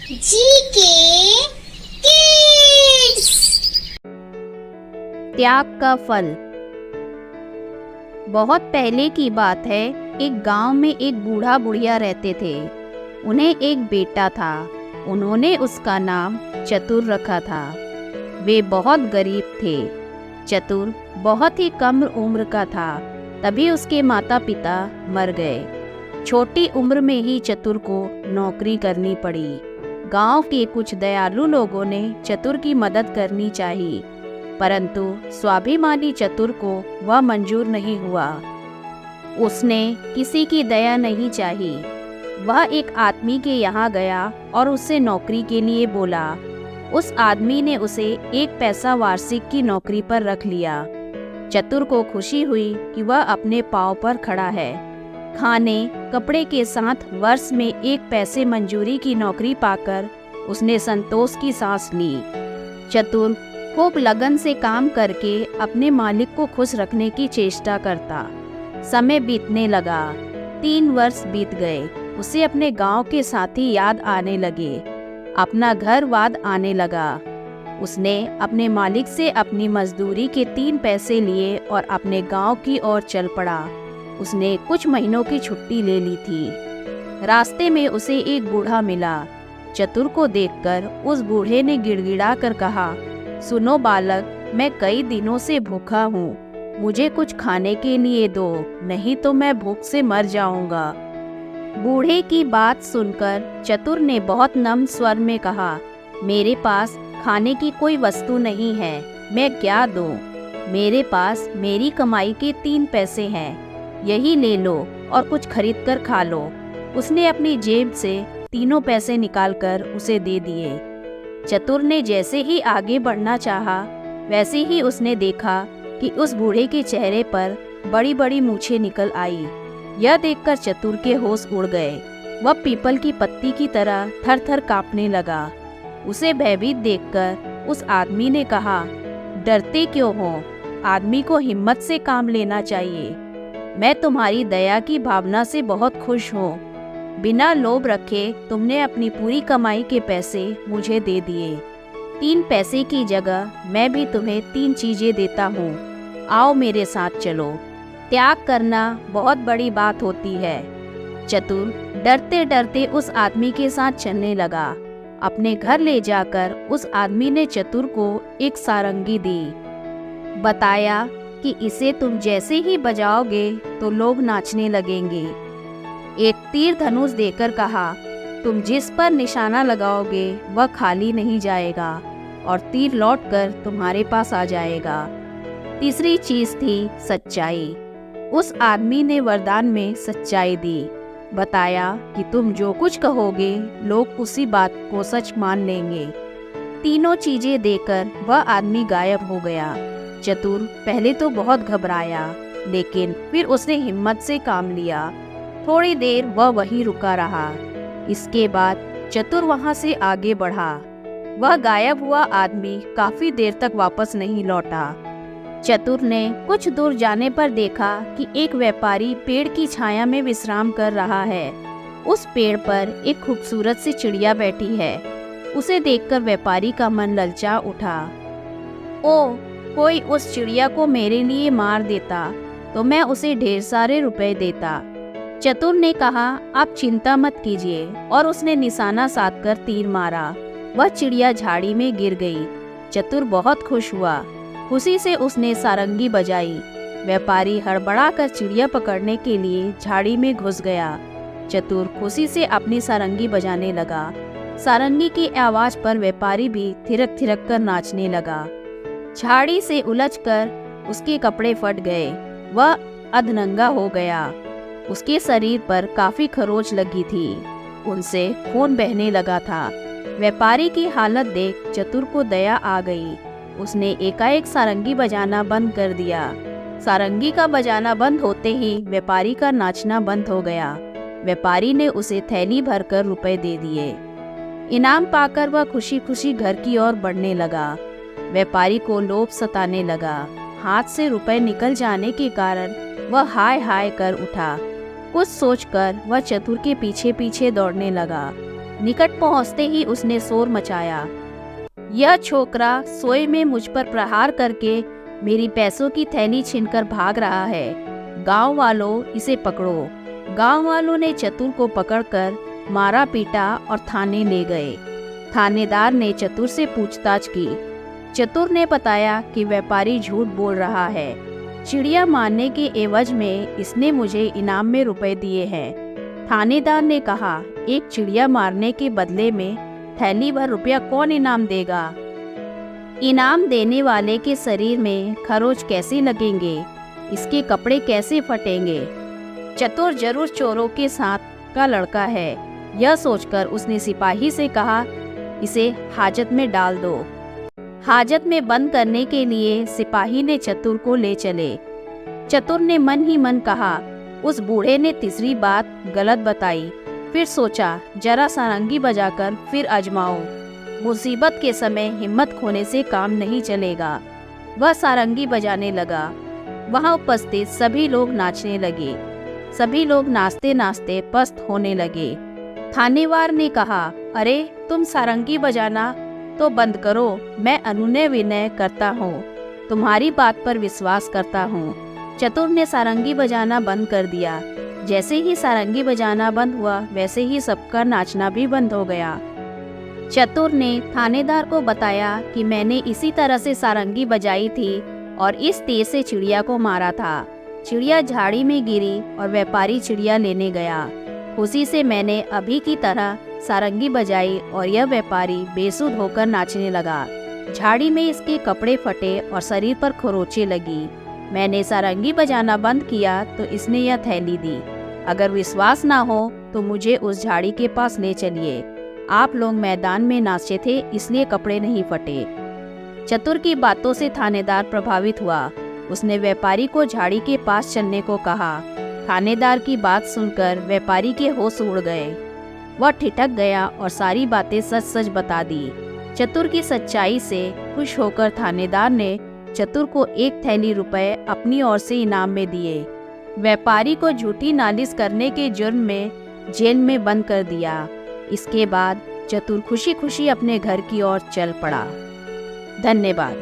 GK kids. त्याग का फल। बहुत पहले की बात है। एक गांव में एक बूढ़ा बुढ़िया रहते थे। उन्हें एक बेटा था। उन्होंने उसका नाम चतुर रखा था। वे बहुत गरीब थे। चतुर बहुत ही कम उम्र का था, तभी उसके माता पिता मर गए। छोटी उम्र में ही चतुर को नौकरी करनी पड़ी। गांव के कुछ दयालु लोगों ने चतुर की मदद करनी चाहिए, परंतु स्वाभिमानी चतुर को वह मंजूर नहीं हुआ। उसने किसी की दया नहीं चाही। वह एक आदमी के यहाँ गया और उससे नौकरी के लिए बोला। उस आदमी ने उसे 1 पैसा वार्षिक की नौकरी पर रख लिया। चतुर को खुशी हुई कि वह अपने पांव पर खड़ा है। खाने कपड़े के साथ वर्ष में 1 पैसे मंजूरी की नौकरी पाकर उसने संतोष की सांस ली। चतुर खूब लगन से काम करके अपने मालिक को खुश रखने की चेष्टा करता। समय बीतने लगा। 3 वर्ष बीत गए। उसे अपने गांव के साथी याद आने लगे। अपना घर वाद आने लगा। उसने अपने मालिक से अपनी मजदूरी के 3 पैसे लिए और अपने गांव की ओर चल पड़ा। उसने कुछ महीनों की छुट्टी ले ली थी। रास्ते में उसे एक बूढ़ा मिला। चतुर को देखकर उस बूढ़े ने गिड़गिड़ा कर कहा, सुनो बालक, मैं कई दिनों से भूखा हूँ। मुझे कुछ खाने के लिए दो, नहीं तो मैं भूख से मर जाऊंगा। बूढ़े की बात सुनकर चतुर ने बहुत नम्र स्वर में कहा, मेरे पास खाने की कोई वस्तु नहीं है, मैं क्या दूं? मेरे पास मेरी कमाई के 3 पैसे हैं, यही ले लो और कुछ खरीद कर खा लो। उसने अपनी जेब से 3 पैसे निकालकर उसे दे दिए। चतुर ने जैसे ही आगे बढ़ना चाहा, वैसे ही उसने देखा कि उस बूढ़े के चेहरे पर बड़ी बड़ी मूछें निकल आई। यह देखकर चतुर के होश उड़ गए। वह पीपल की पत्ती की तरह थर थर कांपने लगा। उसे भयभीत देखकर उस आदमी ने कहा, डरते क्यों हो? आदमी को हिम्मत से काम लेना चाहिए। मैं तुम्हारी दया की भावना से बहुत खुश हूँ। बिना लोभ रखे तुमने अपनी पूरी कमाई के पैसे मुझे दे दिए। 3 पैसे की जगह मैं भी तुम्हें 3 चीजें देता हूँ। आओ मेरे साथ चलो। त्याग करना बहुत बड़ी बात होती है। चतुर डरते डरते उस आदमी के साथ चलने लगा। अपने घर ले जाकर उस आदमी ने चतुर को एक सारंगी दी। बताया कि इसे तुम जैसे ही बजाओगे तो लोग नाचने लगेंगे। एक तीर धनुष देकर कहा, तुम जिस पर निशाना लगाओगे वह खाली नहीं जाएगा और तीर लौटकर तुम्हारे पास आ जाएगा। तीसरी चीज थी सच्चाई। उस आदमी ने वरदान में सच्चाई दी। बताया कि तुम जो कुछ कहोगे लोग उसी बात को सच मान लेंगे। तीनों चीजें देकर वह आदमी गायब हो गया। चतुर पहले तो बहुत घबराया, लेकिन फिर उसने हिम्मत से काम लिया। थोड़ी देर वह वहीं रुका रहा। इसके बाद चतुर वहां से आगे बढ़ा। वह गायब हुआ आदमी काफी देर तक वापस नहीं लौटा। चतुर ने कुछ दूर जाने पर देखा कि एक व्यापारी पेड़ की छाया में विश्राम कर रहा है। उस पेड़ पर एक खूबसूरत सी चिड़िया बैठी है। उसे देखकर व्यापारी का मन ललचा उठा। ओ, कोई उस चिड़िया को मेरे लिए मार देता तो मैं उसे ढेर सारे रुपए देता। चतुर ने कहा, आप चिंता मत कीजिए, और उसने निशाना साधकर तीर मारा। वह चिड़िया झाड़ी में गिर गई। चतुर बहुत खुश हुआ। खुशी से उसने सारंगी बजाई। व्यापारी हड़बड़ाकर चिड़िया पकड़ने के लिए झाड़ी में घुस गया। चतुर खुशी से अपनी सारंगी बजाने लगा। सारंगी की आवाज पर व्यापारी भी थिरक थिरक कर नाचने लगा। झाड़ी से उलझकर उसके कपड़े फट गए। वह अधनंगा हो गया। उसके शरीर पर काफी खरोंच लगी थी। उनसे खून बहने लगा था। व्यापारी की हालत देख चतुर को दया आ गई। उसने एकाएक सारंगी बजाना बंद कर दिया। सारंगी का बजाना बंद होते ही व्यापारी का नाचना बंद हो गया। व्यापारी ने उसे थैली भरकर रुपए दे दिए। इनाम पाकर वह खुशी खुशी घर की ओर बढ़ने लगा। व्यापारी को लोभ सताने लगा। हाथ से रुपए निकल जाने के कारण वह हाय हाय कर उठा। कुछ सोचकर वह चतुर के पीछे पीछे दौड़ने लगा। निकट पहुंचते ही उसने शोर मचाया, यह छोकरा सोए में मुझ पर प्रहार करके मेरी पैसों की थैली छीनकर भाग रहा है। गांव वालों, इसे पकड़ो। गांव वालों ने चतुर को पकड़कर मारा पीटा और थाने ले गए। थानेदार ने चतुर से पूछताछ की। चतुर ने बताया कि व्यापारी झूठ बोल रहा है। चिड़िया मारने के एवज में इसने मुझे इनाम में रुपए दिए हैं। थानेदार ने कहा, एक चिड़िया मारने के बदले में थैली भर रुपया कौन इनाम देगा? इनाम देने वाले के शरीर में खरोच कैसे लगेंगे? इसके कपड़े कैसे फटेंगे? चतुर जरूर चोरों के साथ का लड़का है। यह सोचकर उसने सिपाही से कहा, इसे हाजत में डाल दो। हाजत में बंद करने के लिए सिपाही ने चतुर को ले चले। चतुर ने मन ही मन कहा, उस बूढ़े ने तीसरी बात गलत बताई। फिर सोचा, जरा सारंगी बजाकर फिर आजमाऊं। मुसीबत के समय हिम्मत खोने से काम नहीं चलेगा। वह सारंगी बजाने लगा। वहां उपस्थित सभी लोग नाचने लगे। सभी लोग नाचते नाचते पस्त होने लगे। थानेवार ने कहा, अरे तुम सारंगी बजाना तो बंद करो। मैं अनुनय विनय करता हूँ, तुम्हारी बात पर विश्वास करता हूँ। चतुर ने सारंगी बजाना बंद कर दिया। जैसे ही सारंगी बजाना बंद हुआ, वैसे ही सबका नाचना भी बंद हो गया। चतुर ने थानेदार को बताया कि मैंने इसी तरह से सारंगी बजाई थी और इस तीर से चिड़िया को मारा था। चिड़िया झाड़ी में गिरी और व्यापारी चिड़िया लेने गया। खुशी से मैंने अभी की तरह सारंगी बजाई और यह व्यापारी बेसुध होकर नाचने लगा। झाड़ी में इसके कपड़े फटे और शरीर पर खरोंचें लगी। मैंने सारंगी बजाना बंद किया तो इसने यह थैली दी। अगर विश्वास ना हो तो मुझे उस झाड़ी के पास ले चलिए। आप लोग मैदान में नाचे थे, इसलिए कपड़े नहीं फटे। चतुर की बातों से थानेदार प्रभावित हुआ। उसने व्यापारी को झाड़ी के पास चलने को कहा। थानेदार की बात सुनकर व्यापारी के होश उड़ गए। वह ठिठक गया और सारी बातें सच सच बता दी। चतुर की सच्चाई से खुश होकर थानेदार ने चतुर को 1 थैली रुपए अपनी ओर से इनाम में दिए। व्यापारी को झूठी नालिश करने के जुर्म में जेल में बंद कर दिया। इसके बाद चतुर खुशी खुशी अपने घर की ओर चल पड़ा। धन्यवाद।